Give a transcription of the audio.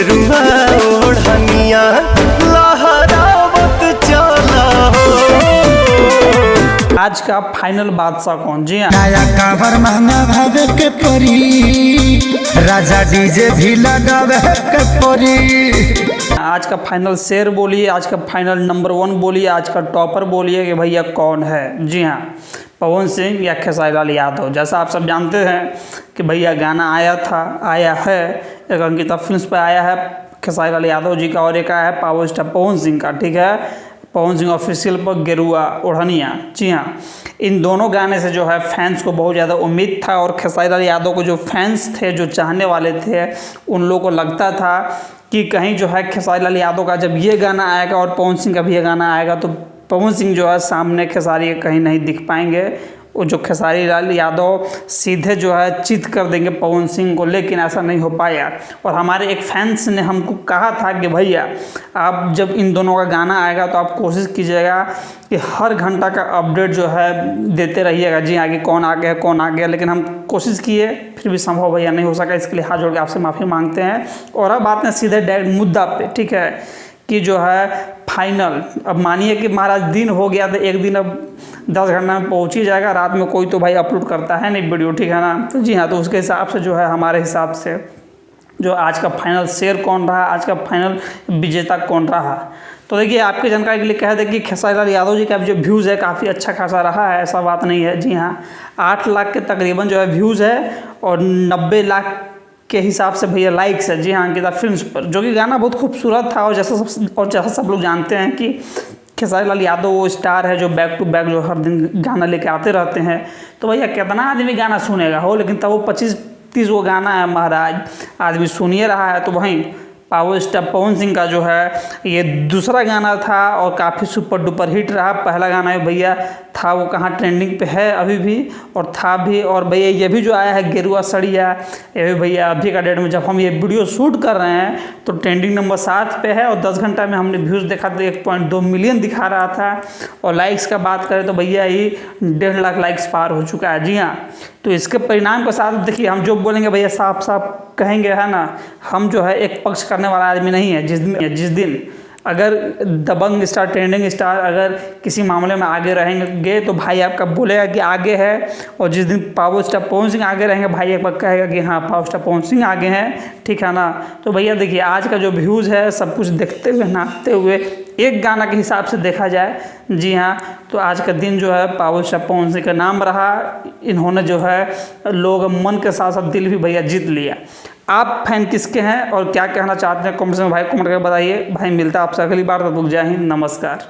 गेरुआ ओढ़निया लहरावत चला हो। आज का फाइनल बादशाह कौन? जी हाँ, नया कावर महंगा भावे के परी, राजा डीजे भी लगावे के परी। आज का फाइनल शेर बोलिए, आज का फाइनल नंबर 1 बोलिए, आज का टॉपर बोलिए कि भैया कौन है? जी हाँ, पवन सिंह या खेसारी लाल यादव। जैसा आप सब जानते हैं कि भैया गाना आया है एक अंकिता फिल्म्स पर आया है खेसारी लाल यादव जी का, और एक आया है पावर स्टार पवन सिंह का। ठीक है, पवन सिंह ऑफिशियल पर गेरुआ ओढ़निया। जी हाँ, इन दोनों गाने से जो है फैंस को बहुत ज़्यादा उम्मीद था, और खेसारी लाल यादव को जो फैंस थे, जो चाहने वाले थे, उन लोगों को लगता था कि कहीं जो है खेसारी लाल यादव का जब ये गाना आएगा और पवन सिंह का भी ये गाना आएगा तो पवन सिंह जो है सामने खेसारी कहीं नहीं दिख पाएंगे, वो जो खेसारी लाल यादव सीधे जो है चित कर देंगे पवन सिंह को। लेकिन ऐसा नहीं हो पाया, और हमारे एक फैंस ने हमको कहा था कि भैया आप जब इन दोनों का गाना आएगा तो आप कोशिश कीजिएगा कि हर घंटा का अपडेट जो है देते रहिएगा। जी आगे कौन आ गया कौन आ गया, लेकिन हम कोशिश किए फिर भी संभव भैया नहीं हो सका। इसके लिए हाथ जोड़ के आपसे माफ़ी मांगते हैं। और अब आते हैं सीधे डायरेक्ट मुद्दा पे। ठीक है, कि जो है फाइनल, अब मानिए कि महाराज दिन हो गया तो एक दिन अब 10 घंटा में पहुंच ही जाएगा। रात में कोई तो भाई अपलोड करता है नहीं वीडियो, ठीक है ना? तो जी हाँ, तो उसके हिसाब से जो है हमारे हिसाब से जो आज का फाइनल शेर कौन रहा, आज का फाइनल विजेता कौन रहा, तो देखिए आपकी जानकारी के लिए कह दें कि खेसारी लाल यादव जी का जो व्यूज़ है काफ़ी अच्छा खासा रहा है, ऐसा बात नहीं है। जी हाँ, 8 लाख के तकरीबन जो है व्यूज़ है, और 90 लाख के हिसाब से भैया लाइक्स है। जी हाँ, अंकिता फिल्म्स पर, जो कि गाना बहुत खूबसूरत था। और जैसा सब लोग जानते हैं कि खेसारी लाल यादव वो स्टार है जो बैक टू बैक जो हर दिन गाना लेके आते रहते हैं। तो भैया कितना आदमी गाना सुनेगा हो, लेकिन तब वो 25-30 वो गाना है महाराज, आदमी सुनिए रहा है। तो वहीं पावर स्टार पवन सिंह का जो है ये दूसरा गाना था और काफ़ी सुपर डुपर हिट रहा। पहला गाना भैया था वो कहाँ ट्रेंडिंग पे है अभी भी, और था भी। और भैया ये भी जो आया है गेरुआ सड़िया, ये भी भैया अभी का डेट में जब हम ये वीडियो शूट कर रहे हैं तो ट्रेंडिंग नंबर 7 पे है, और 10 घंटा में हमने व्यूज़ देखा तो 1.2 मिलियन दिखा रहा था। और लाइक्स का बात करें तो भैया ये 1.5 लाख लाइक्स पार हो चुका है। जी हाँ, तो इसके परिणाम के साथ देखिए हम जो बोलेंगे भैया साफ साफ कहेंगे, है ना? हम जो है एक पक्ष करने वाला आदमी नहीं है। जिस दिन अगर दबंग स्टार, ट्रेंडिंग स्टार अगर किसी मामले में आगे रहेंगे तो भाई आपका बोलेगा कि आगे है, और जिस दिन पावर स्टार पवन सिंह आगे रहेंगे भाई एक बार कहेगा कि हाँ पावर स्टार पवन सिंह आगे हैं, ठीक है ना? तो भैया देखिए आज का जो व्यूज़ है सब कुछ देखते हुए नापते हुए एक गाना के हिसाब से देखा जाए, जी हाँ, तो आज का दिन जो है पावर स्टार पवन सिंह का नाम रहा। इन्होंने जो है लोग मन के साथ साथ दिल भी भैया जीत लिया। आप फैन किसके हैं और क्या कहना चाहते हैं कमेंट में भाई कमेंट करके बताइए। भाई मिलता है आपसे अगली बार, तब तक जय हिंद, नमस्कार।